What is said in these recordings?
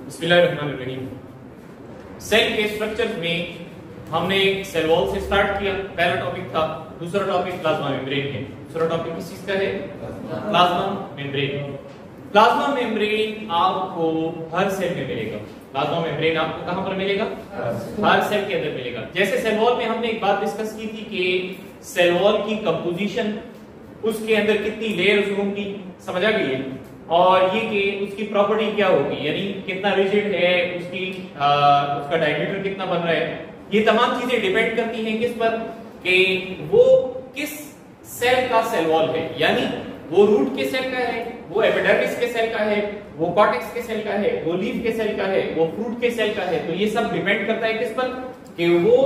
बिस्मिल्लाहिर्रहमानिर्रहीम। सेल के स्ट्रक्चर में हमने सेल वॉल से स्टार्ट किया, पहला टॉपिक था। दूसरा टॉपिक प्लाज्मा मेम्ब्रेन है। दूसरा टॉपिक किस चीज का है? Plasma membrane. प्लाज्मा मेम्ब्रेन आपको हर सेल में मिलेगा। प्लाज्मा मेम्ब्रेन आपको कहां पर मिलेगा? हर सेल के अंदर मिलेगा। जैसे सेल वॉल में हमने एक बात डिस्कस की थी कि सेल वॉल की कंपोजिशन, उसके अंदर कितनी लेयर्स होंगी, समझ आ गई है? और ये कि उसकी प्रॉपर्टी क्या होगी, यानी कितना रिजिड है, उसका डायमीटर कितना बन रहा है, ये तमाम चीजें डिपेंड करती हैं किस पर, कि वो किस सेल का सेल वॉल है। यानी वो रूट के सेल का है, वो एपिडर्मिस के सेल का है, वो कॉर्टेक्स के सेल का है, वो लीफ के सेल का है, वो फ्रूट के सेल का है। तो ये सब डिपेंड करता है किस पर, कि वो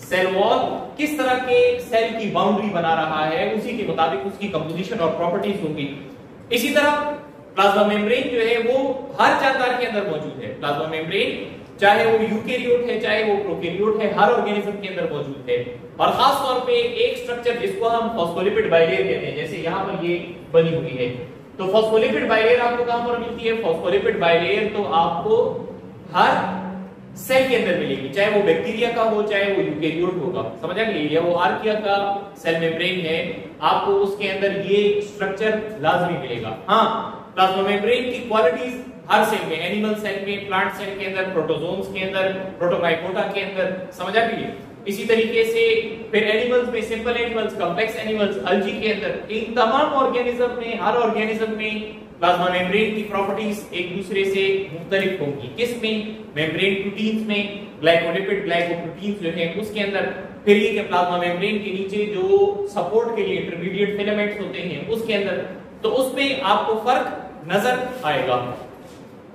सेल वॉल किस तरह के सेल की बाउंड्री बना रहा है, उसी के मुताबिक उसकी कंपोजिशन और प्रॉपर्टीज होंगी। इसी तरह प्लाज्मा मेम्ब्रेन जो है वो हर जानदार के अंदर मौजूद है। प्लाज्मा मेम्ब्रेन चाहे वो यूकेरियोट है चाहे वो प्रोकैरियोट है, हर ऑर्गेनिज्म के अंदर मौजूद है। और खास तौर पे एक स्ट्रक्चर जिसको हम फॉस्फोलिपिड बाइलेयर कहते हैं, जैसे यहाँ पर ये बनी हुई है, तो फॉस्फोलिपिड बाइलेयर आपको कहां पर मिलती है? फॉस्फोलिपिड बाइलेयर तो आपको हर सेल के अंदर मिलेगी, चाहे वो बैक्टीरिया का हो चाहे वो यूकेरियोट होगा, समझ आ गई? या वो आर्किया का सेल मेम्ब्रेन है, आपको उसके अंदर ये स्ट्रक्चर लाजमी मिलेगा। हाँ, प्लाज्मा मेम्ब्रेन की क्वालिटीज हर सेल में, एनिमल सेल में, प्लांट सेल के अंदर, प्रोटोजोन्स के अंदर, प्रोटोमाइकोटा के अंदर, समझ आ गई? इसी तरीके से फिर एनिमल्स में, simple animals, complex animals, algae के अंदर, इन तमाम ऑर्गेनिज्म में, हर ऑर्गेनिज्म में प्लाज्मा मेम्ब्रेन की प्रॉपर्टीज एक दूसरे से मुख्तलिफ होंगी। किसमें? मेम्ब्रेन प्रोटीन्स में, ग्लाइकोलिपिड ग्लाइकोप्रोटीन्स जो है उसके अंदर। फिर ये कि प्लाज्मा मेम्ब्रेन के नीचे जो सपोर्ट के लिए इंटरमीडिएट फिलामेंट्स होते हैं उसके अंदर, तो उसमें आपको फर्क नजर आएगा।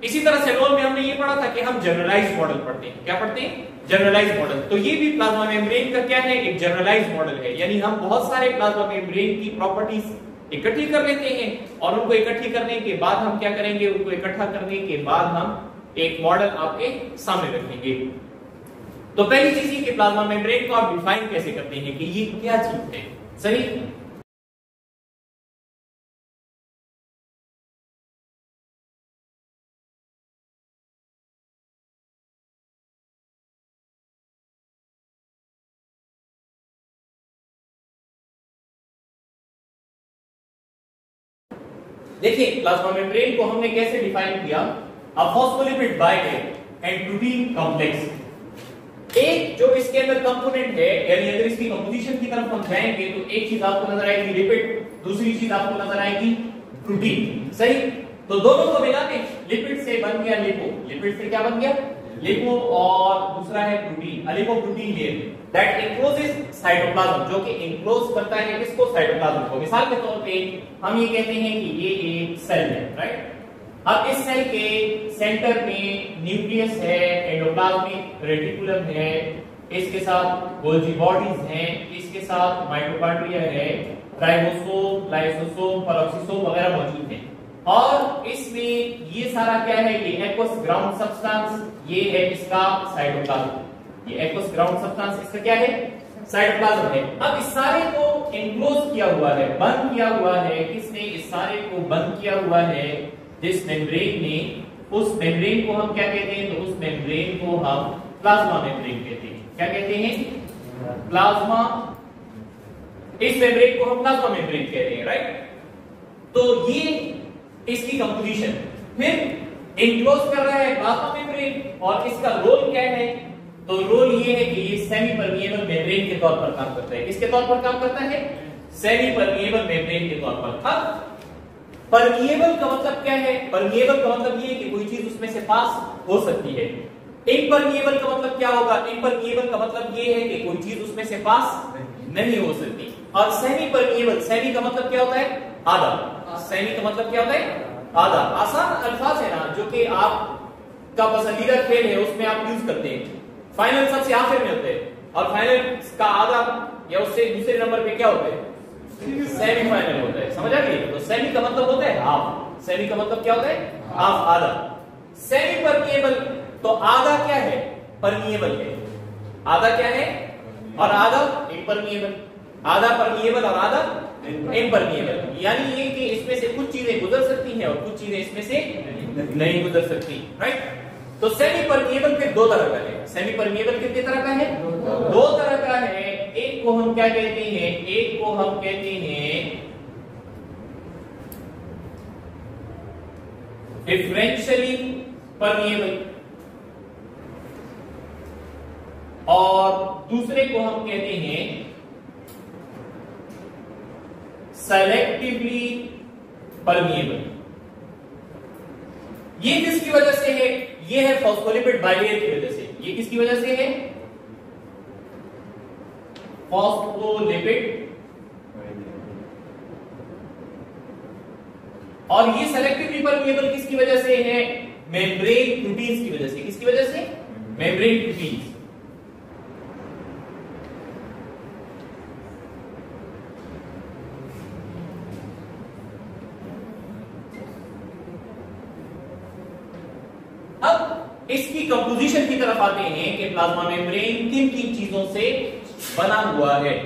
इसी तरह सेल वॉल में हमने ये पढ़ा था कि हम जनरलाइज्ड मॉडल पढ़ते हैं। क्या पढ़ते हैं? Generalised model. तो ये भी प्लाज्मा मेम्ब्रेन का क्या है? एक जनरलाइज्ड मॉडल है। यानी हम बहुत सारे प्लाज्मा मेम्ब्रेन की प्रॉपर्टीज इकट्ठी कर लेते हैं और उनको इकट्ठी करने के बाद हम क्या करेंगे? उनको इकट्ठा करने के बाद हम एक मॉडल आपके सामने रखेंगे। तो पहली चीज ये कि प्लाज्मा मेम्ब्रेन को आप डिफाइन कैसे करते हैं कि ये क्या चीज है। सही? देखिए, प्लाज्मा मेम्ब्रेन को हमने कैसे डिफाइन किया? A phospholipid bilayer and protein complex. एक जो इसके अंदर कंपोनेंट है, यानी अगर इसकी कंपोजिशन की तरफ हम जाएंगे तो एक चीज आपको नजर आएगी लिपिड, दूसरी चीज आपको नजर आएगी प्रोटीन। सही? तो दोनों को मिला के लिपिड से बन गया लिपो। लिपिड से क्या बन गया? लिपो। और दूसरा है protein, a lipoprotein layer that encloses cytoplasm, जो कि एनक्लोज करता है किसको? साइटोप्लाज्म को। मिसाल के तौर पे हम ये कहते हैं कि ये एक सेल है, राइट? अब इस सेल के सेंटर में न्यूक्लियस है, एंडोप्लाज्मिक रेटिकुलम है, इसके साथ गोल्जी बॉडीज हैं, इसके साथ माइटोकॉन्ड्रिया है, राइबोसोम, लाइसोसोम, पेरोक्सिसोम वगैरह मौजूद हैं। और इसमें ये सारा क्या है? ये एक्वस ग्राउंड सब्सटेंस, ये है इसका साइटोप्लाज्म। ये एक्वस ग्राउंड सब्सटेंस इसका क्या है? साइटोप्लाज्म है। अब इस सारे को एनक्लोज किया हुआ है, बंद किया हुआ है। किसने इस सारे को बंद किया हुआ है? जिस मेम्ब्रेन ने। उस मेम्ब्रेन को हम क्या कहते हैं? तो उस मेम्ब्रेन को हम प्लाज्मा मेम्ब्रेन कहते हैं। क्या कहते हैं? प्लाज्मा। इस मेम्ब्रेन को हम प्लाज्मा मेम्ब्रेन कहते हैं, राइट? तो ये इसकी कंपोजिशन। फिर एनक्लोज कर रहा है प्लाज्मा मेम्ब्रेन, और इसका रोल क्या है? तो रोल ये है कि ये सेमी परमिएबल मेम्ब्रेन के तौर पर काम करता है। किसके तौर पर काम करता है? सेमी परमिएबल मेम्ब्रेन के तौर पर। अब परमिएबल का मतलब क्या है? परमिएबल का मतलब ये है कि कोई चीज उसमें से पास हो सकती है। इम्परमिएबल का मतलब क्या होगा? इम्परमिएबल का मतलब ये है कि कोई चीज उसमें से पास नहीं हो सकती। और सेमी परमिएबल, सेमी का मतलब क्या होता है? आधा। सेमी का मतलब क्या होता है? आधा। आसान अल्फाज है ना, जो कि आपका पसंदीदा खेल है, उसमें आप यूज करते हैं। फाइनल सबसे आखिर में होते हैं, और फाइनल का आधा या उससे दूसरे नंबर पे क्या होता है? सेमीफाइनल होता है। समझ आ गई? तो सेमी का मतलब होता है हाफ। सेमी का मतलब क्या होता है? हाफ, आधा। सेमी परमिएबल, तो आधा क्या है? परमिएबल है। आधा क्या है? और आधा इम्परमिएबल। आधा परमिएबल और आधा इम्परमिएबल। यानी ये कि इसमें से कुछ चीजें गुजर सकती हैं और कुछ चीजें इसमें से नहीं गुजर सकती, राइट। तो सेमी परमिएबल फिर दो तरह का है। सेमी परमिएबल कितने तरह का है? दो तरह का है। एक को हम क्या कहते हैं? एक को हम कहते हैं डिफरेंशियली परमिएबल और दूसरे को हम कहते हैं सेलेक्टिवली परमिएबल। ये किसकी वजह से है? ये है फॉस्फोलिपिड बाइलेयर की वजह से। ये किसकी वजह से है? फॉस्फोलिपिड। और ये सेलेक्टिवली परमिएबल किसकी वजह से है? मेम्ब्रेन प्रोटीन्स की वजह से। किसकी वजह से? Membrane proteins. अब इसकी कंपोजिशन की तरफ आते हैं कि प्लाज्मा मेम्ब्रेन किन किन चीजों से बना हुआ है।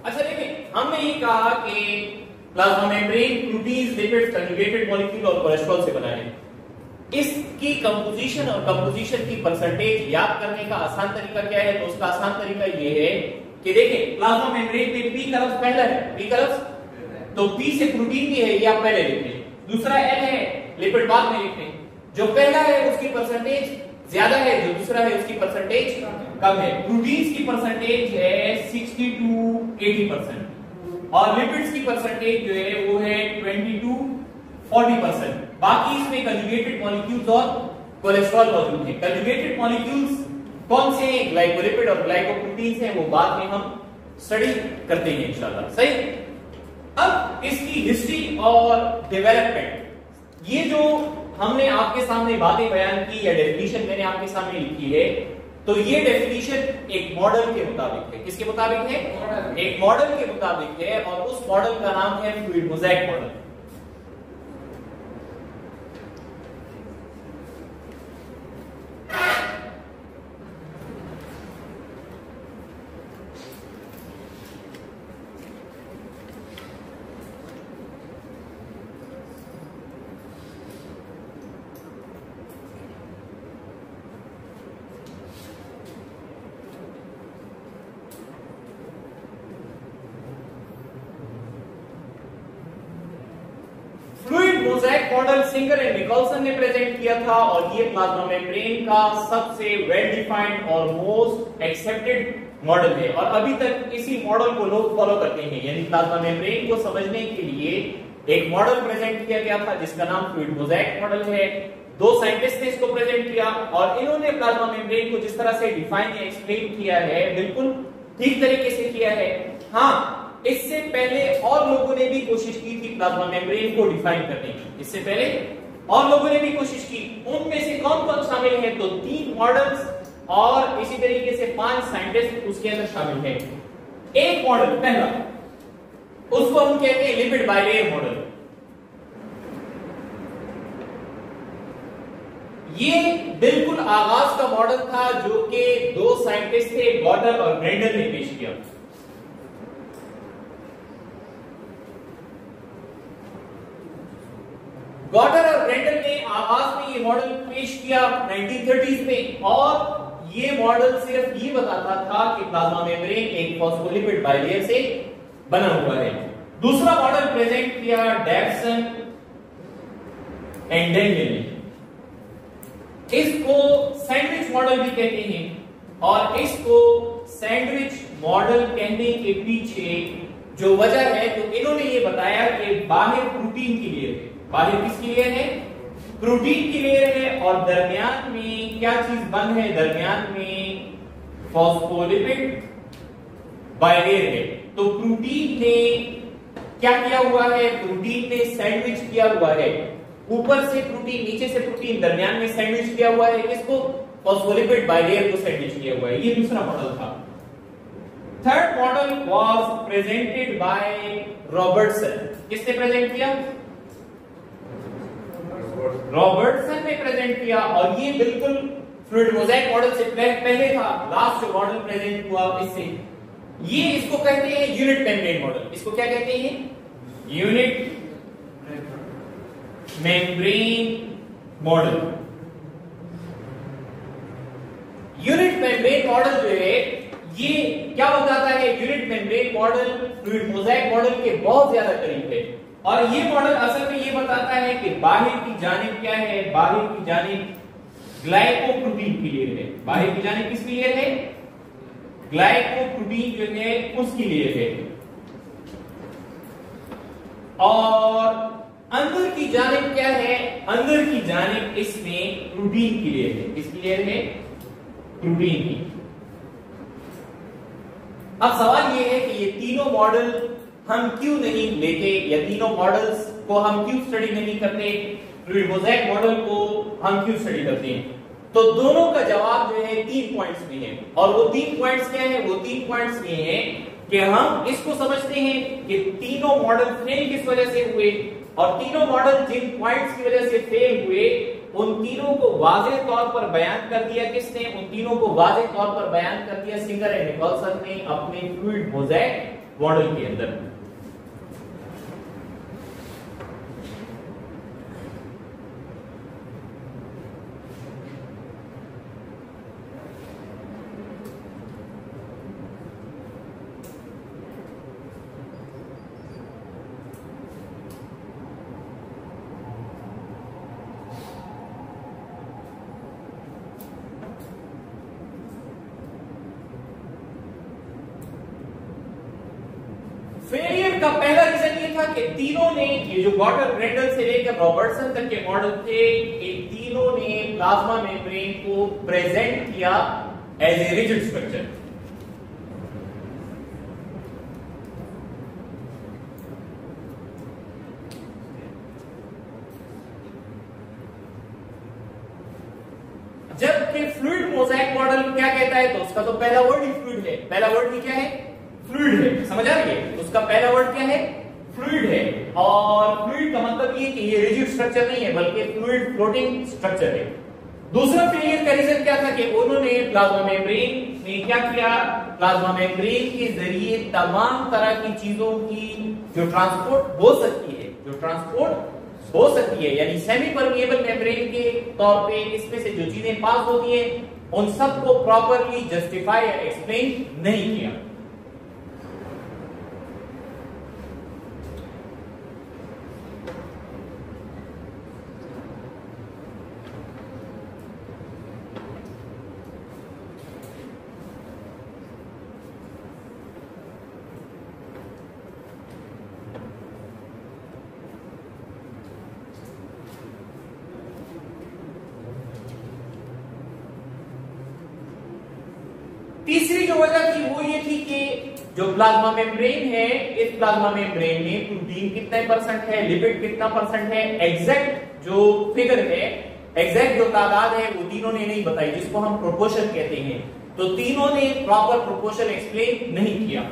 अच्छा देखिए, हमने ये कहा कि plasma membrane proteins, lipids, conjugated molecule और कोलेस्ट्रॉल से बना है। इसकी कंपोजिशन और कंपोजिशन की परसेंटेज याद करने का आसान तरीका क्या है? तो उसका आसान तरीका ये है कि देखिए, प्लाज्मा मेम्ब्रेन में पी कलर्स पहला है, पी कलर्स, तो पी से प्रोटीन भी है, ये आप पहले लिख लें। दूसरा एन है, लिपिड बाद में लिखते हैं। जो पहला है उसकी परसेंटेज ज्यादा है, जो दूसरा है उसकी परसेंटेज कम है। प्रोटीन्स की परसेंटेज है 60 to 80% और लिपिड्स की परसेंटेज जो है वो है 20 to 40%। बाकी इसमें कंजुगेटेड मॉलिक्यूल्स और कोलेस्ट्रॉल मौजूद है। कंजुगेटेड मॉलिक्यूल्स कौन से हैं? ग्लाइकोलिपिड और ग्लाइकोप्रोटीन्स हैं, वो बाद में हम स्टडी करते हैं इंशाल्लाह। सही। अब इसकी हिस्ट्री और डेवलपमेंट, ये जो हमने आपके सामने बातें बयान की या डेफिनेशन मैंने आपके सामने लिखी है, तो ये डेफिनेशन एक मॉडल के मुताबिक है। किसके मुताबिक है? एक मॉडल के मुताबिक है और उस मॉडल का नाम है fluid mosaic model. Mosaic model Singer and Nicolson ने प्रेजेंट किया था और ये प्लाज्मा मेम्ब्रेन का सबसे वेल डिफाइंड और मोस्ट एक्सेप्टेड मॉडल है और अभी तक इसी मॉडल को लोग फॉलो करते हैं। यानी प्लाज्मा मेम्ब्रेन को समझने के लिए एक मॉडल प्रेजेंट किया गया था जिसका नाम फ्लूइड मोज़ेक मॉडल है। दो साइंटिस्ट ने इसको प्रेजेंट किया और इन्होंने प्लाज्मा मेम्ब्रेन को जिस तरह से डिफाइन या एक्सप्लेन किया है बिल्कुल ठीक तरीके से किया है। हाँ, इससे पहले और लोगों ने भी कोशिश की थी प्लाज्मा मेम्ब्रेन को डिफाइन करने की। इससे पहले और लोगों ने भी कोशिश की। उनमें से कौन कौन शामिल है? तो 3 मॉडल्स और इसी तरीके से 5 साइंटिस्ट उसके अंदर शामिल हैं। एक मॉडल पहला, उसको हम कहते हैं लिपिड बाइलेयर मॉडल। ये बिल्कुल आगाज का मॉडल था जो कि 2 साइंटिस्ट थे, गॉडर और ब्रेंडल ने पेश किया। गॉडर और ब्रेंडल ने आगाज में ये मॉडल पेश किया 1930s में और ये मॉडल सिर्फ ये बताता था कि प्लाज्मा मेम्ब्रेन एक फॉस्फोलिपिड बाइलेयर से बना हुआ है। दूसरा मॉडल प्रेजेंट किया डैवसन एंड डेनियल ने। इसको सैंडविच मॉडल भी कहते हैं। और इसको सैंडविच मॉडल कहने के पीछे जो वजह है, तो इन्होंने ये बताया कि बाहर प्रोटीन की लेयर है। बाहर किसकी लेयर है? प्रोटीन की लेयर है। और दरमियान में क्या चीज बंद है? दरमियान में फॉस्फोलिपिड बाइलेयर है। तो प्रोटीन ने क्या किया हुआ है? प्रोटीन ने सैंडविच किया हुआ है। ऊपर से प्रोटीन, नीचे से प्रोटीन, दरमियान में सैंडविच किया हुआ है। किसको? फॉस्फोलिपिड बाइलेयर को सैंडविच किया हुआ है। ये दूसरा मॉडल था। Third model was presented by Robertson. किसने प्रेजेंट किया? रॉबर्टसन ने प्रेजेंट किया। और ये बिल्कुल फ्लूइड मोज़ेक मॉडल से पहले था। लास्ट जो मॉडल प्रेजेंट हुआ इससे, ये इसको कहते हैं यूनिट मेम्ब्रेन मॉडल। इसको क्या कहते हैं? Unit membrane model. Unit membrane model जो है, ये क्या बताता है? Unit membrane model fluid mosaic model के बहुत ज्यादा करीब है। और ये मॉडल असल में ये बताता है कि बाहर की जानिब क्या है? बाहर की जानिब ग्लाइकोप्रोटीन की लेयर है। बाहर की जानिब किसकी लेयर है? ग्लाइकोप्रोटीन जो है उसकी लेयर है। और अंदर की जानिब क्या है? अंदर की जानिब इसमें प्रोटीन की लेयर है। किसकी लेयर है? प्रोटीन की। अब सवाल ये है कि ये तीनों मॉडल हम क्यों नहीं लेते, या तीनों मॉडल्स को हम क्यों स्टडी नहीं करते? फ्लूइड मोज़ेक मॉडल को हम क्यों स्टडी करते हैं? तो दोनों का जवाब जो है 3 पॉइंट्स में है। और वो 3 पॉइंट्स क्या है? वो 3 पॉइंट्स ये हैं कि हम इसको समझते हैं कि तीनों मॉडल फेल किस वजह से हुए, और तीनों मॉडल जिन पॉइंट्स की वजह से फेल हुए उन तीनों को वाज़ेह तौर पर बयान कर दिया। किसने? उन तीनों को वाज़ेह तौर पर बयान कर दिया सिंगर एंड निकोलसन ने अपने फ्लूइड मोज़ेक मॉडल के अंदर। फेलियर का पहला रीजन ये था कि तीनों ने, ये जो गॉटर ग्रेंडल से लेकर रॉबर्टसन तक के मॉडल थे, ये तीनों ने प्लाज्मा मेम्ब्रेन को प्रेजेंट किया एज ए रिजिड स्ट्रक्चर। जबकि फ्लूइड मोज़ेक मॉडल क्या कहता है? तो उसका तो पहला वर्ड ही फ्लूइड है। पहला वर्ड ही क्या है? फ्लूइड है। समझ आ रही है? उसका पहला वर्ड क्या है? फ्लूइड है। और फ्लूइड का मतलब ये कि ये रिजिड स्ट्रक्चर नहीं है, बल्कि फ्लूइड फ्लोटिंग स्ट्रक्चर है। दूसरा फेलियर का रीजन क्या था? कि उन्होंने प्लाज्मा मेम्ब्रेन में क्या किया? प्लाज्मा मेम्ब्रेन के जरिए तमाम तरह की चीजों की जो ट्रांसपोर्ट हो सकती है, यानी सेमी परमिएबल मेम्ब्रेन के तौर पे इसमें से जो चीजें पास होती है उन सबको प्रॉपरली जस्टिफाई या एक्सप्लेन नहीं किया। तीसरी जो वजह थी वो ये थी कि जो प्लाज्मा मेम्ब्रेन है, इस प्लाज्मा मेम्ब्रेन में प्रोटीन कितने परसेंट है, लिपिड कितना परसेंट है, एग्जैक्ट जो फिगर है, एग्जैक्ट जो तादाद है वो तीनों ने नहीं बताई, जिसको हम प्रोपोर्शन कहते हैं। तो तीनों ने प्रॉपर प्रोपोर्शन एक्सप्लेन नहीं किया।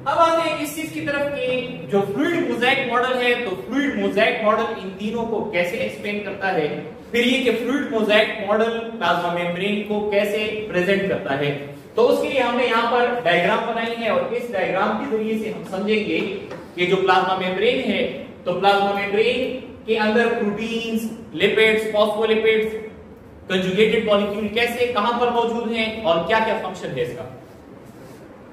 अब आते हैं इस चीज की तरफ कि जो फ्लूइड मोज़ेक मॉडल है, तो फ्लूइड मोज़ेक मॉडल इन तीनों को कैसे एक्सप्लेन करता है, फिर ये कि fluid mosaic model plasma membrane को कैसे प्रेजेंट करता है। तो उसके लिए हमने यहाँ पर डायग्राम बनाई है और इस डायग्राम के जरिए से हम समझेंगे कि जो प्लाज्मा मेम्ब्रेन है, तो प्लाज्मा मेम्ब्रेन के अंदर proteins, lipids, phospholipids, conjugated molecule कैसे कहां पर मौजूद हैं और क्या क्या फंक्शन है इसका।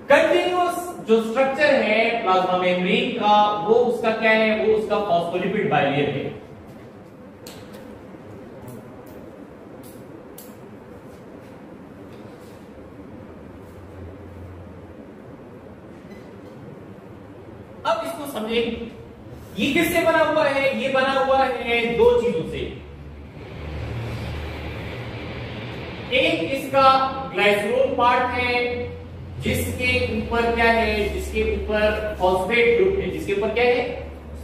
कंटिन्यूअस जो स्ट्रक्चर है प्लाज्मा मेम्ब्रेन का, वो उसका क्या है, वो उसका फॉस्फोलिपिड बाइलेयर है। अब इसको समझें, ये किससे बना हुआ है, ये बना हुआ है दो चीजों से। एक इसका ग्लाइसरोल पार्ट है जिसके ऊपर क्या है, जिसके ऊपर फॉस्फेट ग्रुप है, जिसके ऊपर क्या है,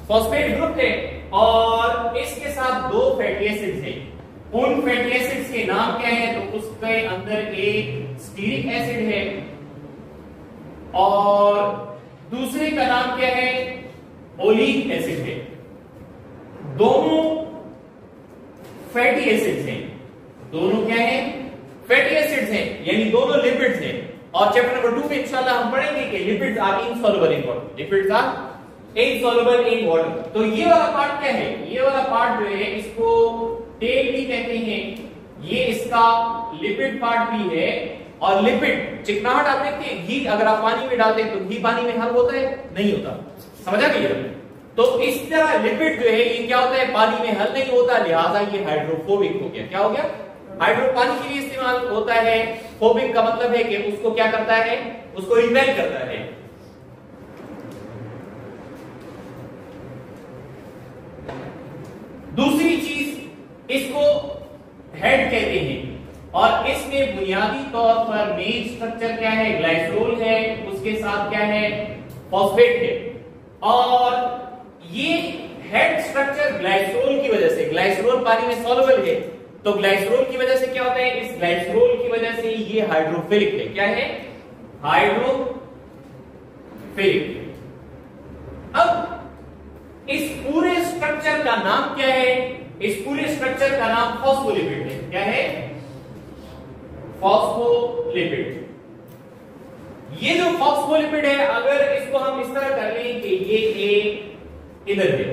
फॉस्फेट ग्रुप है, और इसके साथ दो फैटी एसिड्स हैं। उन फैटी एसिड्स के नाम क्या है, तो उसके अंदर एक स्टीरिक एसिड है और दूसरे का नाम क्या है, ओलिक एसिड है। दोनों फैटी एसिड्स हैं, दोनों क्या है, फैटी एसिड्स हैं, यानी दोनों लिपिड्स हैं। और चैप्टर नंबर 2 में इंशाल्लाह हम पढ़ेंगे कि lipids are insoluble in water, lipids are insoluble in water. तो ये वाला पार्ट क्या है, ये वाला पार्ट जो है इसको टेल भी कहते हैं, ये इसका लिपिड पार्ट भी है। और लिपिड चिकनाहट आप देखते हैं, घी अगर आप पानी में डालते हैं तो घी पानी में हल होता है, नहीं होता, समझा गया। तो इस तरह लिपिड जो है ये क्या होता है, पानी में हल नहीं होता, लिहाजा ये हाइड्रोफोबिक हो गया। क्या हो गया, हाइड्रो पानी के लिए इस्तेमाल होता है। फोबिक का मतलब है कि उसको क्या करता है, उसको रिपेल करता है। दूसरी चीज इसको हेड कहते हैं, और इसमें बुनियादी तौर पर मेन स्ट्रक्चर क्या है, ग्लाइसरोल है, उसके साथ क्या है, फॉस्फेट है। और ये हेड स्ट्रक्चर ग्लाइसरोल की वजह से, ग्लाइसरोल पानी में सॉल्युबल है, तो ग्लाइसरोल की वजह से क्या होता है, इस ग्लाइसरोल की वजह से ये हाइड्रोफिलिक है। क्या है, हाइड्रोफिलिक। अब इस पूरे स्ट्रक्चर का नाम क्या है, इस पूरे स्ट्रक्चर का नाम फॉस्फोलिपिड है। क्या है, फॉस्फोलिपिड। ये जो फॉस्फोलिपिड है, अगर इसको हम इस तरह कर लें कि ये एक इधर है,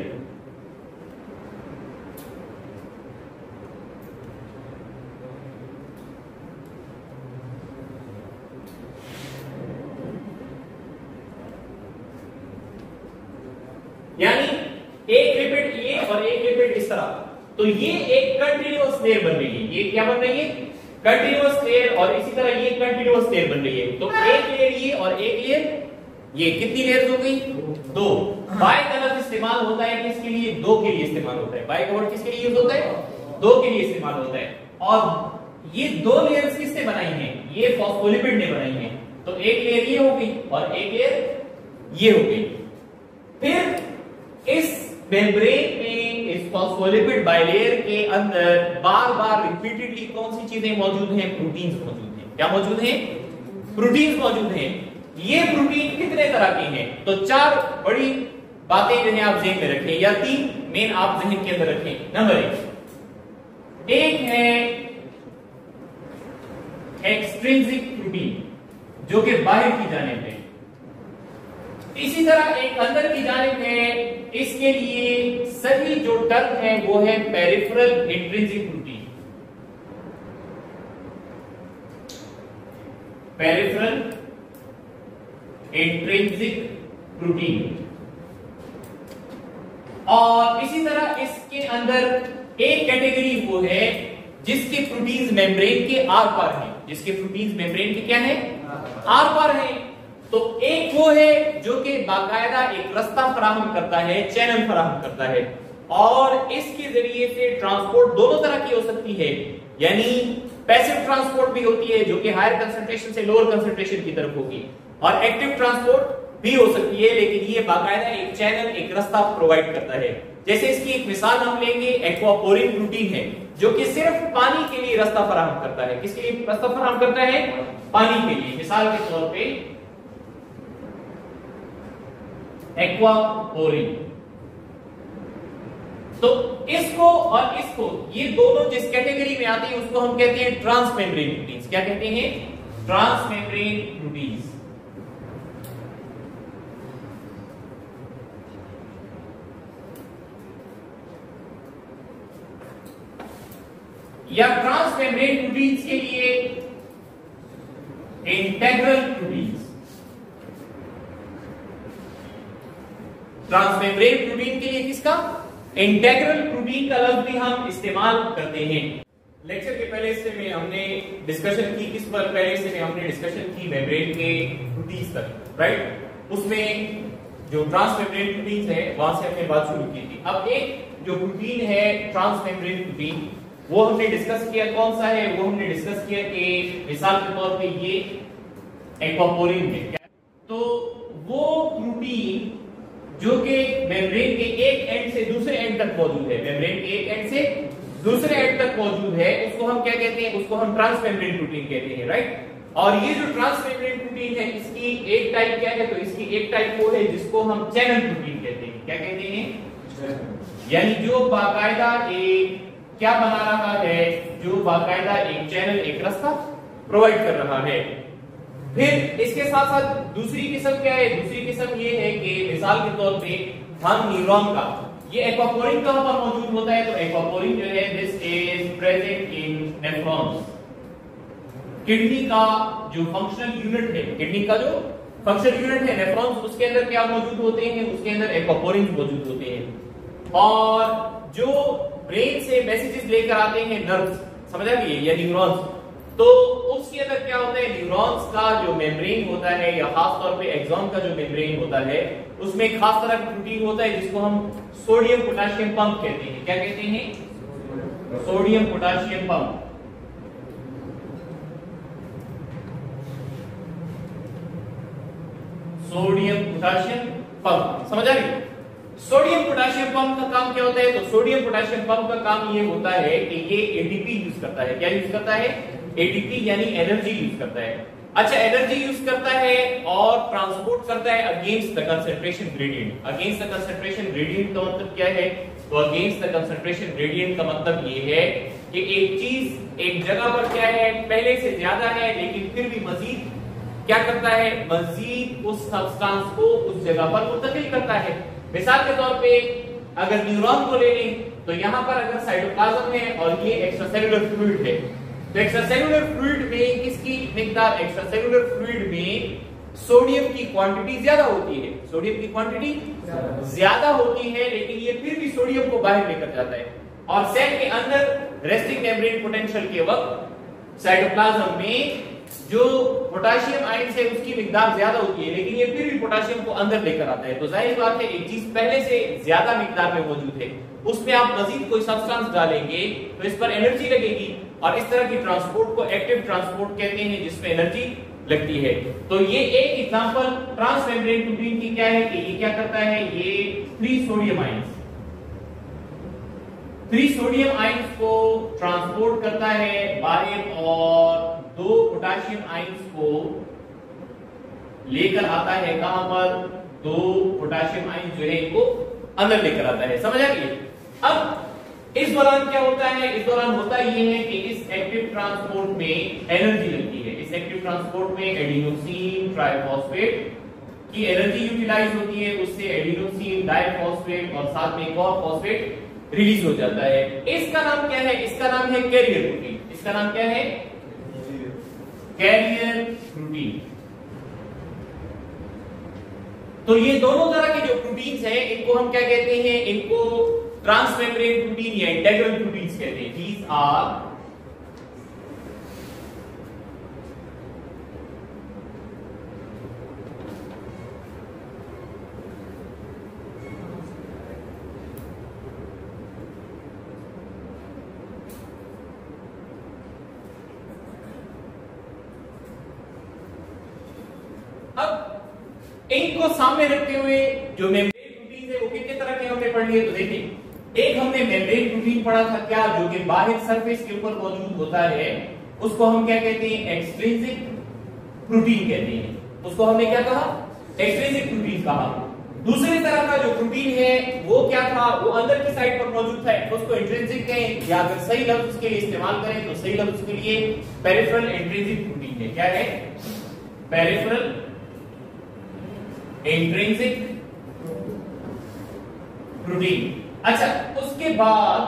यानी एक लिपिड ये और एक लिपिड इस तरह, तो ये एक कंटिन्यूअस लेयर बन रही है। ये क्या बन रही है, कंटिन्यूअस लेयर, और इसी तरह ये कंटिन्यूअस लेयर बन रही है। तो एक लेयर ये और एक लेयर ये, कितनी लेयर्स हो गई, दो। बाय का लफ्ज इस्तेमाल होता है किसके लिए, दो के लिए इस्तेमाल होता है। बाय का वर्ड किसके लिए यूज होता है, दो के लिए इस्तेमाल होता है। और ये दो लेयर्स किसने बनाई हैं, ये फॉस्फोलिपिड ने बनाई हैं। तो एक लेयर ये हो गई और एक लेयर ये हो गई। फिर इस मेम्ब्रेन में, इस फॉस्फोलिपिड बाइलेयर के अंदर बार बार रिपीटेडली कौन सी चीजें मौजूद हैं, प्रोटीन्स मौजूद हैं। क्या मौजूद हैं, प्रोटीन्स मौजूद हैं। ये प्रोटीन कितने तरह के हैं, तो चार बड़ी बातें जो है आप ज़हन में रखें, या तीन मेन आप ज़हन के अंदर रखें। नंबर एक है एक्सट्रिंसिक प्रोटीन, जो कि बाहर की जानिब है। इसी तरह एक अंदर की जानिब है, इसके लिए सही जो टर्म है वो है peripheral intrinsic protein. Peripheral intrinsic protein. और इसी तरह इसके अंदर एक कैटेगरी वो है जिसके प्रोटीन्स मेम्ब्रेन के आर पार हैं, जिसके प्रोटीन्स मेम्ब्रेन के क्या है, आर पार हैं। तो एक वो है जो कि बाकायदा एक रास्ता फराहम करता है, चैनल फराहम करता है, और इसके जरिए से ट्रांसपोर्ट दोनों तरह की हो सकती है। यानी पैसिव ट्रांसपोर्ट भी होती है जो कि हायर कंसंट्रेशन से लोअर कंसंट्रेशन की तरफ होगी, और एक्टिव ट्रांसपोर्ट भी हो सकती है, लेकिन ये बाकायदा एक चैनल, एक रास्ता प्रोवाइड करता है। जैसे इसकी एक मिसाल हम लेंगे, एक्वापोरिन प्रोटीन है जो कि सिर्फ पानी के लिए रास्ता फराहम करता है। किसके लिए रास्ता फराहम करता है, पानी के लिए। मिसाल के तौर पे एक्वापोरिन। तो इसको और इसको, ये दोनों जिस कैटेगरी में आते हैं उसको हम कहते हैं ट्रांसमेम्ब्रेन प्रोटीन्स। क्या कहते हैं, ट्रांसमेम्ब्रेन प्रोटीन्स। या ट्रांसमेम्ब्रेन प्रोटीन्स के लिए इंटेग्रल प्रोटीन्स। ट्रांसमेम्ब्रेन प्रोटीन के लिए किसका? इंटेग्रल प्रोटीन का लफ्ज भी हम इस्तेमाल करते हैं। लेक्चर के पहले हिस्से में हमने डिस्कशन की किस पर? पहले हिस्से में हमने डिस्कशन की मेम्ब्रेन के प्रोटीन्स पर, राइट? उसमें जो ट्रांसमेम्ब्रेन प्रोटीन्स है वहां से हमने बात शुरू की थी। अब एक जो प्रोटीन है ट्रांसमेम्ब्रेन प्रोटीन, वो हमने डिस्कस किया। कौन सा है वो? हमने डिस्कस किया कि मिसाल के तौर पे ये एक्वापोरिन है। तो वो प्रोटीन जो कि मेम्ब्रेन के एक एंड से दूसरे एंड तक मौजूद है, मेम्ब्रेन के एक एंड से दूसरे एंड तक मौजूद है, उसको हम क्या कहते हैं? उसको हम ट्रांसमेम्ब्रेन प्रोटीन कहते हैं, राइट? और ये जो ट्रांसमेम्ब्रेन प्रोटीन है इसकी एक टाइप क्या है? तो इसकी एक टाइप वो है जिसको हम चैनल प्रोटीन कहते हैं। क्या कहते हैं? यानी जो बाकायदा एक क्या बना रहा है? जो बाकायदा एक चैनल, एक रास्ता प्रोवाइड कर रहा है। फिर इसके साथ साथ दूसरी किस्म क्या है? दूसरी किस्म ये है कि मिसाल के तौर पे हम न्यूरॉन का, ये एक्वापोरिन कहां पर मौजूद होता है? तो एक्वापोरिन जो है this is present in nephrons. Kidney का जो फंक्शनल यूनिट है, किडनी का जो फंक्शनल यूनिट है नेफ्रॉन्स, उसके अंदर क्या मौजूद होते हैं? उसके अंदर एक्वापोरिन मौजूद होते हैं। और जो ब्रेन से मैसेजेस लेकर आते हैं नर्व्स, समझ आ गई, या न्यूरॉन्स, तो उसके अंदर क्या होता है? न्यूरॉन्स का जो मेम्ब्रेन होता है, या खास तौर पे एक्सॉन का जो मेम्ब्रेन होता है, उसमें एक खास तरह का प्रोटीन होता है जिसको हम सोडियम पोटेशियम पंप कहते हैं। क्या कहते हैं? Sodium potassium pump. Sodium potassium pump, समझ आ रही? सोडियम पोटेशियम पंप का काम क्या होता है? तो सोडियम पोटेशियम पंप का काम ये होता है कि ये एटीपी यूज करता है। क्या यूज करता है? एटीपी यानी एनर्जी यूज करता है। अच्छा, एनर्जी यूज करता है और ट्रांसपोर्ट करता है against the concentration gradient. Against the concentration gradient का मतलब क्या है? तो अगेंस्ट द कंसंट्रेशन ग्रेडियंट का मतलब ये है कि एक चीज एक जगह पर क्या है, पहले से ज्यादा है, लेकिन फिर भी मजीद क्या करता है? मजीद उस सब्सटेंस को उस जगह पर मुंतकिल करता है। मिसाल के तौर पे अगर न्यूरॉन को ले लें तो यहां पर अगर साइटोप्लाज्म है और ये एक्स्ट्रासेलुलर फ्लूइड है, तो एक्स्ट्रासेलुलर फ्लूइड में किसकी मिकदार? एक्स्ट्रासेलुलर फ्लूइड में सोडियम की क्वांटिटी ज्यादा होती है। सोडियम की क्वांटिटी ज्यादा होती है, लेकिन ये फिर भी सोडियम को बाहर लेकर जाता है। और सेल के अंदर रेस्टिंग मेम्ब्रेन पोटेंशियल के वक्त साइटोप्लाज्म में जो पोटेशियम आयंस है उसकी मिकदार ज्यादा होती है, लेकिन ये फिर भी पोटेशियम को अंदर लेकर आता है। तो जाहिर बात है एक चीज पहले से ज्यादा मिकदार में मौजूद है, उसमें आप मजीद कोई सब्सटेंस डालेंगे तो इस पर एनर्जी लगेगी, और इस तरह की ट्रांसपोर्ट को एक्टिव ट्रांसपोर्ट कहते हैं, जिसमें एनर्जी लगती है। तो ये एक एग्जांपल ट्रांसमेम्ब्रेन प्रोटीन की क्या है कि ये क्या करता है? ये 3 सोडियम आयंस, 3 सोडियम आयंस को ट्रांसपोर्ट करता है बाहर, और 2 पोटेशियम आयंस को लेकर आता है। कहां पर? 2 पोटेशियम आयंस जो है इनको अंदर लेकर आता है। समझ आ गई? अब इस दौरान क्या होता है? इस दौरान होता ये है कि इस एक्टिव ट्रांसपोर्ट में एनर्जी लगती है। इस एक्टिव ट्रांसपोर्ट में एडिनोसिन ट्राइफॉस्फेट की एनर्जी यूटिलाइज होती है, उससे एडिनोसिन डाइफॉस्फेट और साथ में एक और फॉस्फेट रिलीज हो जाता है। इसका नाम क्या है? इसका नाम है कैरियर प्रोटीन। इसका नाम क्या है? Carrier protein. तो ये दोनों तरह के जो प्रोटीन्स हैं इनको हम क्या कहते हैं? इनको ट्रांसमेम्ब्रेन प्रोटीन या इंटेग्रल प्रोटीन्स कहते हैं। दीज आर इनको सामने रखते हुए जो मेम्ब्रेन प्रोटीन है वो कितने तरह के हमने पढ़ लिए? तो देखिए, एक हमने मेम्ब्रेन प्रोटीन पढ़ा था क्या, जो कि बाहर सरफेस के ऊपर मौजूद होता है, उसको हम क्या कहते हैं? एक्सट्रिंसिक प्रोटीन कहते हैं। उसको हमने क्या कहा? एक्सट्रिंसिक प्रोटीन कहा। दूसरी तरह का जो प्रोटीन है वो क्या था? वो अंदर की साइड पर मौजूद था, उसको इंट्रिंसिक कहें, या अगर सही लफ्ज के लिए इस्तेमाल करें तो सही लफ्ज के लिए पेरिफेरल इंट्रिंसिक प्रोटीन है। क्या है? Peripheral intrinsic protein. अच्छा, उसके बाद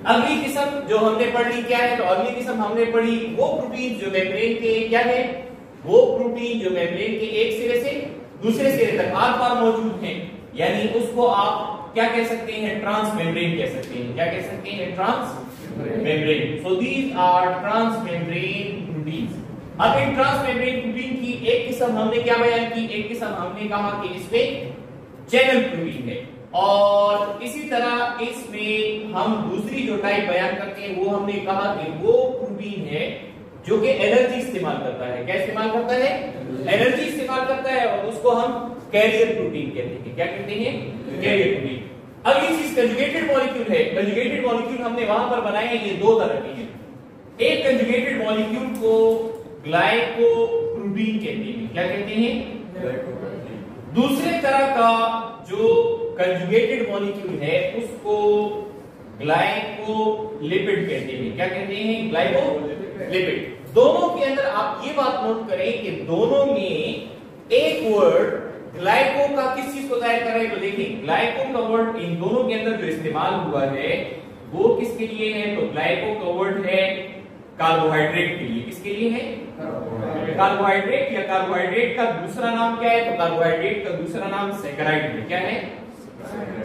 अगली किस्म जो हमने पढ़ी क्या है, तो अगली किस्म हमने पढ़ी वो प्रोटीन जो मेम्ब्रेन के क्या है, वो प्रोटीन जो मेम्ब्रेन के एक सिरे से दूसरे सिरे तक आर पार मौजूद हैं, यानी उसको आप क्या कह सकते हैं, ट्रांस मेम्ब्रेन कह सकते हैं। क्या कह सकते हैं, trans membrane. So these are trans membrane proteins. अब इन ट्रांस मेम्ब्रेन प्रोटीन की एक किस्म हमने क्या बयान की, एक किस्म हमने कहा कि इसमें चैनल प्रोटीन है, और इसी तरह इसमें हम दूसरी जो टाइप बयान करते हैं वो हमने कहा कि वो प्रोटीन है जो कि एनर्जी इस्तेमाल करता है। क्या इस्तेमाल करता है, एनर्जी इस्तेमाल करता है, और उसको हम कैरियर प्रोटीन कहते हैं। क्या कहते हैं, कैरियर प्रोटीन। अगली चीज कंजुगेटेड मॉलिक्यूल है। कंजुगेटेड मॉलिक्यूल हमने वहां पर बनाए हैं, ये दो तरह के हैं। एक कंजुगेटेड मॉलिक्यूल को ग्लाइकोप्रोटीन कहते हैं। क्या कहते हैं, दूसरे तरह का जो कंजुगेटेड मॉलिक्यूल है उसको ग्लाइकोलिपिड कहते हैं। क्या कहते हैं, ग्लाइकोलिपिड। दोनों के अंदर आप ये बात नोट करें कि दोनों में एक वर्ड ग्लाइको का किस चीज को जाहिर कर रहा है, तो देखिए ग्लाइको का वर्ड इन दोनों के अंदर जो इस्तेमाल हुआ है वो किसके लिए है, तो ग्लाइको का वर्ड है कार्बोहाइड्रेट के लिए। किसके लिए है, कार्बोहाइड्रेट, या कार्बोहाइड्रेट का दूसरा नाम क्या है, तो कार्बोहाइड्रेट का दूसरा नाम सैकराइड है। क्या है,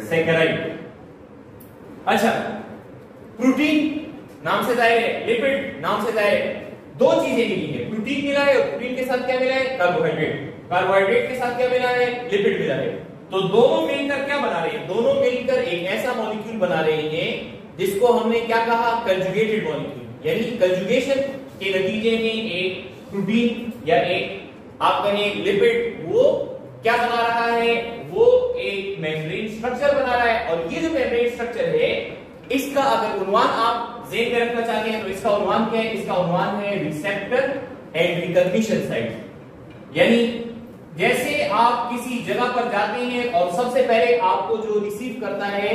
सैकराइड। अच्छा, प्रोटीन नाम से जाहिर है, लिपिड नाम से जाहिर है। दो चीजें मिली है, प्रोटीन मिला है और प्रोटीन के साथ क्या मिला है, कार्बोहाइड्रेट। कार्बोहाइड्रेट के साथ क्या मिला है, लिपिड मिला है। तो दोनों मिलकर क्या बना रहे हैं, दोनों मिलकर एक ऐसा मॉलिक्यूल बना रहे हैं जिसको हमने क्या कहा, कंजुगेटेड मॉलिक्यूल। यानी कंजुगेशन के नतीजे में एक प्रोटीन या एक आप कहें लिपिड वो क्या बना रहा है, वो एक मेम्ब्रेन स्ट्रक्चर बना रहा है। और ये जो मेम्ब्रेन स्ट्रक्चर है इसका अगर उन्वान आप ज़हन में रखना चाहते हैं तो इसका उन्वान क्या है, इसका उन्वान है रिसेप्टर एंड रिकॉग्निशन साइट। यानी जैसे आप किसी जगह पर जाते हैं और सबसे पहले आपको जो रिसीव करता है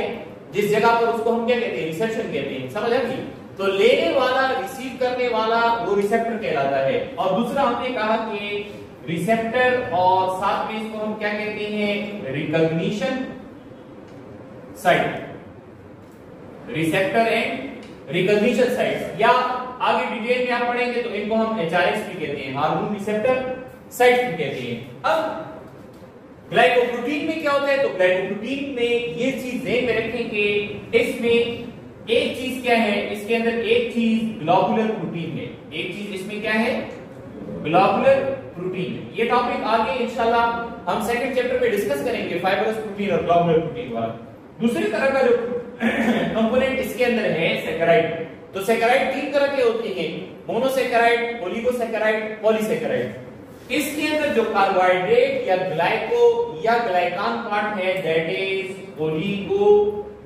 जिस जगह पर, उसको हम क्या कहते हैं, रिसेप्शन कहते हैं। समझ आ गई, तो लेने वाला रिसीव करने वाला वो रिसेप्टर कहलाता है। और दूसरा हमने कहा कि रिसेप्टर और साथ में इसको हम क्या कहते हैं, recognition site, receptor and recognition site, या आगे डिटेल में आप पढ़ेंगे तो इनको हम एचआरएस भी कहते हैं, हार्मोन रिसेप्टर साइट भी कहते हैं। अब ग्लाइकोप्रोटीन में क्या होता है, तो ग्लाइकोप्रोटीन में ये चीज ध्यान में रखें कि इसमें एक चीज क्या है, इसके अंदर एक चीज ग्लोबुलर प्रोटीन है। एक चीज इसमें क्या है, ग्लोबुलर प्रोटीन। ये टॉपिक आगे इंशाल्लाह हम सेकंड चैप्टर में डिस्कस करेंगे, फाइबरस प्रोटीन और ग्लोबुलर प्रोटीन वाला। दूसरी तरह का जो कंपोनेंट इसके अंदर है सैकराइड। तो सैकराइड तीन तरह के होते हैं, मोनोसैकराइड, ओलिगोसैकराइड, पॉलीसैकराइड। इसके अंदर जो कार्बोहाइड्रेट या ग्लाइको या ग्लाइकान पार्ट है that is oligosaccharide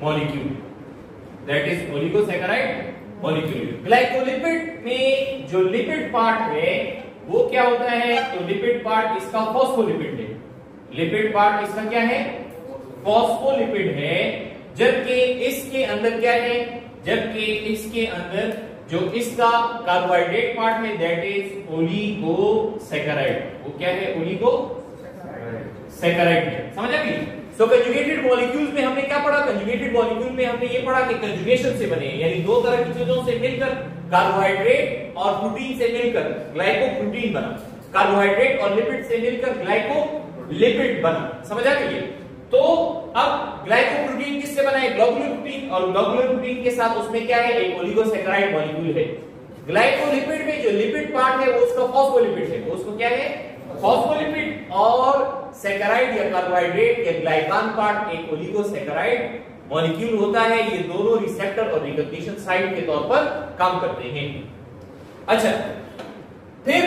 molecule, that is oligosaccharide molecule. Glycolipid में जो लिपिड पार्ट है वो क्या होता है, तो लिपिड पार्ट इसका फॉस्फोलिपिड है। लिपिड पार्ट इसका क्या है, फॉस्फोलिपिड है। जबकि इसके अंदर क्या है, जबकि इसके अंदर जो इसका कार्बोहाइड्रेट पार्ट है दैट इज ओलिगोसैकराइड। वो क्या है, ओलिगोसैकराइड। समझ आ गई। तो कंजुगेटेड मॉलिक्यूल्स में हमने क्या पढ़ा, कंजुगेटेड मॉलिक्यूल में हमने ये पढ़ा कि कंजुगेशन से बने, यानी दो तरह की चीजों से मिलकर कार्बोहाइड्रेट और प्रोटीन से मिलकर ग्लाइकोप्रोटीन बना, कार्बोहाइड्रेट और लिपिड से मिलकर ग्लाइकोलिपिड बना। समझ आ गई। तो अब ग्लाइकोप्रोटीन किससे बना है, ग्लोबुलर प्रोटीन, और ग्लोबुलर प्रोटीन के साथ उसमें क्या है, एक ओलिगोसैकराइड मॉलिक्यूल है। ग्लाइकोलिपिड में जो लिपिड पार्ट है वो उसका फॉस्फोलिपिड है, वो उसको क्या है, फॉस्फोलिपिड। और सैकराइड या कार्बोहाइड्रेट या ग्लाइकान पार्ट एक ओलिगोसैकराइड मॉलिक्यूल होता है। ये दोनों रिसेप्टर और रिकॉग्निशन साइट के तौर पर काम करते हैं। अच्छा, फिर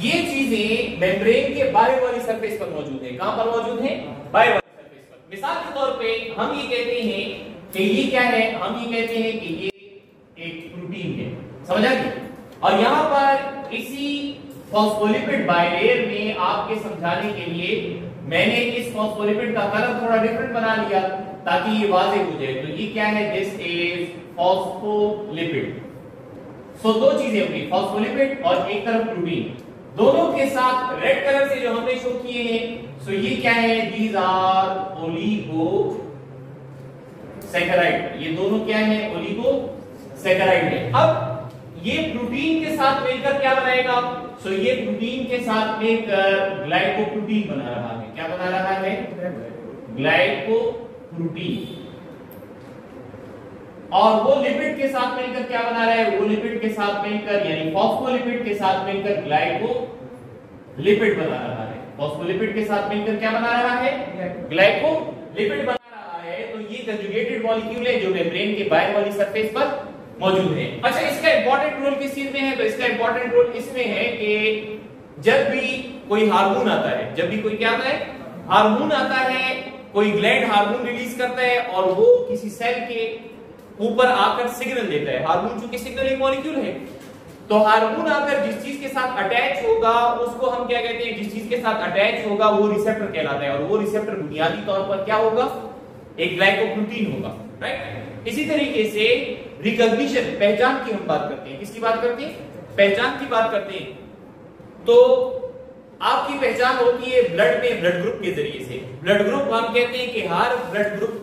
ये चीजें मेम्ब्रेन के बाहर वाली सरफेस पर मौजूद है। कहां पर मौजूद है, बाहर वाली सरफेस पर। मिसाल के तौर पे हम ये कहते हैं कि ये क्या है, हम ये कहते हैं कि ये एक प्रोटीन है। समझ आ गई। और यहां पर इसी फॉस्फोलिपिड बाइलेयर में आपके समझाने के लिए मैंने इस फॉस्फोलिपिड का कलर थोड़ा डिफरेंट बना लिया ताकि ये वाज़ेह हो जाए। तो ये क्या है, दिस इज फॉस्फोलिपिड। सो दो चीजें होंगी, फॉस्फोलिपिड और एक तरफ प्रोटीन। दोनों के साथ रेड कलर से जो हमने शो किए हैं, सो ये क्या है, दीज आर ओलिगोसैकेराइड। ये दोनों क्या है, ओलिगोसैकेराइड है। अब ये प्रोटीन के साथ मिलकर क्या बनाएगा, सो ये प्रोटीन के साथ मिलकर ग्लाइकोप्रोटीन बना रहा है। क्या बना रहा है, ग्लाइकोप्रोटीन। और वो लिपिड के साथ मिलकर क्या बना रहा है, वो लिपिड के साथ मिलकर यानी फॉस्फोलिपिड के साथ मिलकर ग्लाइकोलिपिड बना रहा है। फॉस्फोलिपिड के साथ मिलकर क्या बना रहा है, ग्लाइकोलिपिड बना रहा है। तो ये कंजुगेटेड मॉलिक्यूल है जो मेम्ब्रेन के बाहर वाली सरफेस पर मौजूद है। अच्छा, इसका इंपॉर्टेंट रोल किस चीज में है, तो इसका इंपॉर्टेंट रोल इसमें है कि जब भी कोई हार्मोन आता है, जब भी कोई क्या आता है, हार्मोन आता है, कोई ग्लैंड हार्मोन रिलीज करता है और वो किसी सेल के ऊपर आकर सिग्नल देता है। हार्मोन चूंकि सिग्नलिंग मॉलिक्यूल है, तो हार्मोन आकर जिस चीज के साथ अटैच होगा उसको हम क्या कहते हैं, जिस चीज के साथ अटैच होगा वो रिसेप्टर कहलाता है। और वो रिसेप्टर बुनियादी तौर पर क्या होगा, एक ग्लाइकोप्रोटीन होगा, राइट। इसी तरीके से रिकॉग्निशन, पहचान की हम बात करते हैं, किसकी बात करते हैं, पहचान की बात करते हैं। तो आपकी पहचान होती है ब्लड में, ब्लड ग्रुप के जरिए से। ब्लड ग्रुप हम कहते हैं कि हर ब्लड ग्रुप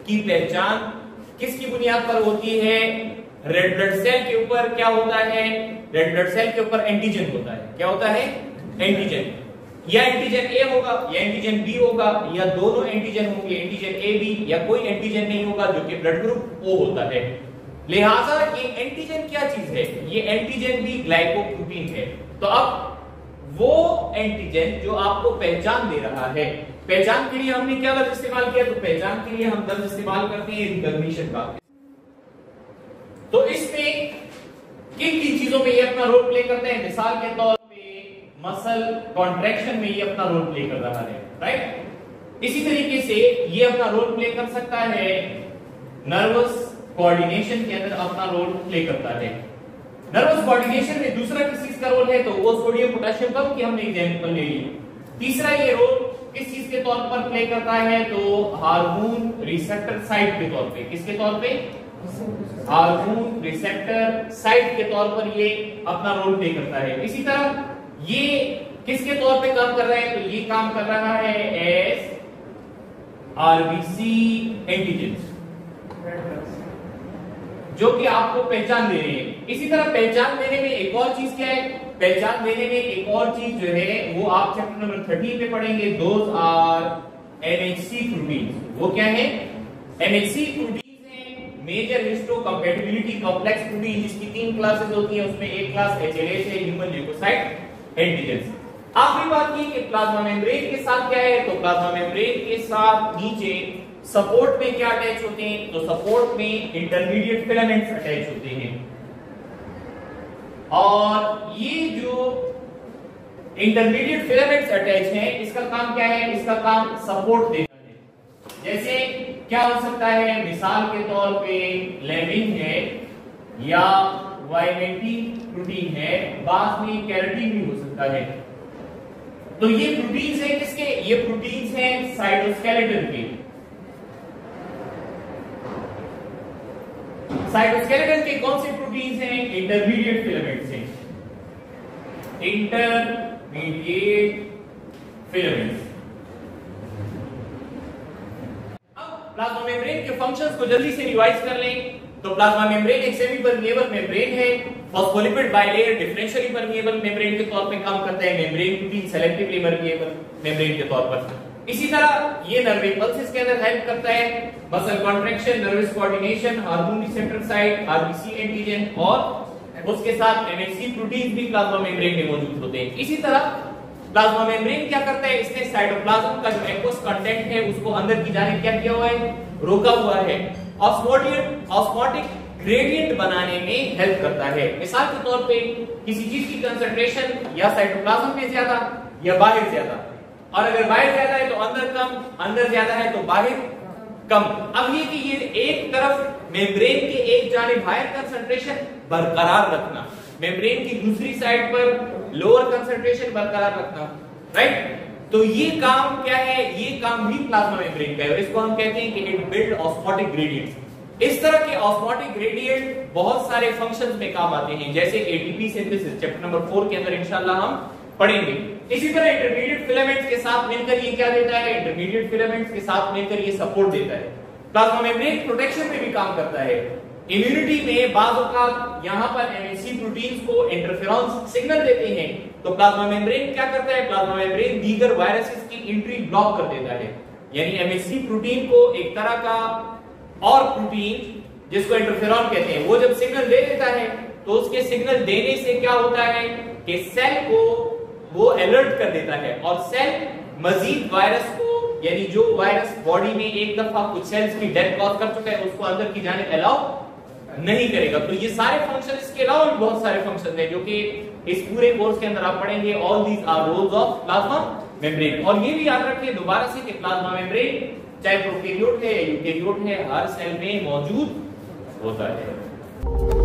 की पहचान किसकी बुनियाद पर होती है, रेड ब्लड सेल के ऊपर क्या होता है, रेड ब्लड सेल के ऊपर एंटीजन होता है। क्या होता है, एंटीजन। या एंटीजन ए होगा या एंटीजन बी होगा या दोनों एंटीजन होंगे, एंटीजन ए बी, या कोई एंटीजन नहीं होगा जो कि ब्लड ग्रुप ओ होता है। लिहाजा ये एंटीजन क्या चीज है, ये एंटीजन भी ग्लाइकोप्रोटीन है। तो अब वो एंटीजन जो आपको पहचान दे रहा है, पहचान के लिए हमने क्या लफ्ज इस्तेमाल किया, तो पहचान के लिए हम लफ्ज इस्तेमाल करते हैं रिकॉग्निशन का। तो इसमें किन किन चीजों में ये अपना रोल प्ले करते हैं, मिसाल के तौर पे मसल कॉन्ट्रैक्शन में ये अपना रोल प्ले कर रहा है, राइट। इसी तरीके से ये अपना रोल प्ले कर सकता है नर्वस कोऑर्डिनेशन के अंदर, अपना रोल प्ले करता है। नर्वस कोऑर्डिनेशन में दूसरा किस चीज का रोल है, तो वो सोडियम पोटेशियम का कि हमने एग्जांपल ले लिया। तीसरा ये रोल किस चीज के तौर पर प्ले करता है, तो हार्मोन रिसेप्टर साइट के तौर पे। किसके तौर पे, हार्मोन रिसेप्टर साइट के तौर पर ये अपना रोल प्ले करता है। इसी तरह ये किसके तौर पे काम कर रहा है, तो ये काम कर रहा है एज आरबीसी एंटीजन, जो कि आपको पहचान दे रहे हैं। इसी तरह पहचान देने में एक और चीज क्या है, पहचान देने में एक और चीज जो है वो आप चैप्टर नंबर 13 पे पढ़ेंगे, दोज आर एमएचसी प्रोटीन्स। वो क्या है, एमएचसी प्रोटीन्स है मेजर हिस्टोकम्पैटिबिलिटी कॉम्प्लेक्स प्रोटीन, जिसकी 3 क्लासेस होती हैं, उसमें एक क्लास एचएलए से ह्यूमन ल्यूकोसाइट एंटीजन। आखिरी बात ये कि प्लाज्मा मेम्ब्रेन के साथ क्या है, तो प्लाज्मा मेम्ब्रेन के साथ नीचे सपोर्ट में क्या अटैच होते हैं, तो सपोर्ट में इंटरमीडिएट फिलामेंट्स अटैच होते हैं। और ये जो इंटरमीडिएट फिलामेंट्स अटैच हैं, इसका काम क्या है, इसका काम सपोर्ट देना है। जैसे क्या हो सकता है, मिसाल के तौर पे लेमिन है या वाइमेंटिन प्रोटीन है, बाद में केराटिन भी हो सकता है। तो ये प्रोटीन्स हैं किसके, ये प्रोटीन्स हैं साइटोस्केलेटन के। साइटोस्केलेटन के कौन से प्रोटीन्स हैं, इंटरमीडिएट फिलामेंट्स हैं, इंटरमीडिएट फिलामेंट्स। अब प्लाज्मा मेम्ब्रेन के फंक्शंस को जल्दी से रिवाइज कर लें। तो प्लाज्मा मेम्ब्रेन एक सेमी परमिएबल मेम्ब्रेन है, phospholipid bilayer differentially permeable membrane के तौर पे काम करता है, membrane protein selectively permeable membrane के तौर पर। इसी तरह ये नर्व इम्पल्सेस के अंदर हेल्प करता है, muscle contraction, nervous coordination, hormone receptor site, RBC antigen और उसके साथ एमएचसी प्रोटीन भी प्लाज्मा मेम्ब्रेन में मौजूद होते हैं। इसी तरह प्लाज्मा मेम्ब्रेन क्या करता है, इसने साइटोप्लाज्म का जो एक्वस कंटेंट है उसको अंदर की जानिब क्या किया हुआ है, रोका हुआ है। ऑस्मोटिक ग्रेडियंट बनाने में हेल्प करता है। मिसाल के तौर पे किसी चीज की कंसंट्रेशन या साइटोप्लाज्म में ज्यादा या बाहर ज्यादा, और अगर बाहर ज्यादा है तो अंदर कम, अंदर ज्यादा है तो बाहर कम। अब ये कि ये एक तरफ मेम्ब्रेन के एक जानिब हायर कंसंट्रेशन बरकरार रखना, मेम्ब्रेन की दूसरी साइड पर लोअर कंसंट्रेशन बरकरार रखना, राइट। तो ये काम क्या है, ये काम भी प्लाज्मा मेम्ब्रेन का है। इसको हम कहते हैं कि इट बिल्ड ऑस्मोटिक ग्रेडियंट्स। इस तरह के ऑस्मोटिक ग्रेडियंट बहुत सारे फंक्शंस में काम आते हैं, जैसे एटीपी सिंथेसिस, चैप्टर नंबर 4 के अंदर इंशाल्लाह हम पढ़ेंगे। इसी तरह इंटरमीडिएट फिलामेंट्स के साथ मिलकर ये क्या देता है, इंटरमीडिएट फिलामेंट्स के साथ मिलकर ये सपोर्ट देता है। प्लाज्मा मेम्ब्रेन प्रोटेक्शन पे भी काम करता है। इम्यूनिटी में बाज़ औक़ात यहां पर एमएचसी प्रोटीन्स को इंटरफेरॉन सिग्नल देते हैं, तो प्लाज्मा मेम्ब्रेन क्या करता है, प्लाज्मा मेम्ब्रेन दीगर वायरसेस की एंट्री ब्लॉक कर देता है। यानी एमएचसी प्रोटीन को एक तरह का और प्रोटीन जिसको इंटरफेरॉन कहते हैं, वो जब सिग्नल दे देता है तो उसके सिग्नल देने से क्या होता है कि सेल को वो अलर्ट कर देता है और सेल मजीद वायरस को, यानी जो वायरस बॉडी में एक दफा कुछ सेल्स की डेथ कॉज कर चुका है उसको अंदर की जाने अलाउ नहीं करेगा। तो ये सारे फंक्शन, इसके अलावा भी बहुत सारे फंक्शन हैं जो कि इस पूरे कोर्स के अंदर आप पढ़ेंगे। All these are roles of plasma membrane. और ये भी याद रखिए दोबारा से कि प्लाज्मा मेम्ब्रेन चाहे प्रोकैरियोट है या यूकैरियोट है, हर सेल में मौजूद होता है।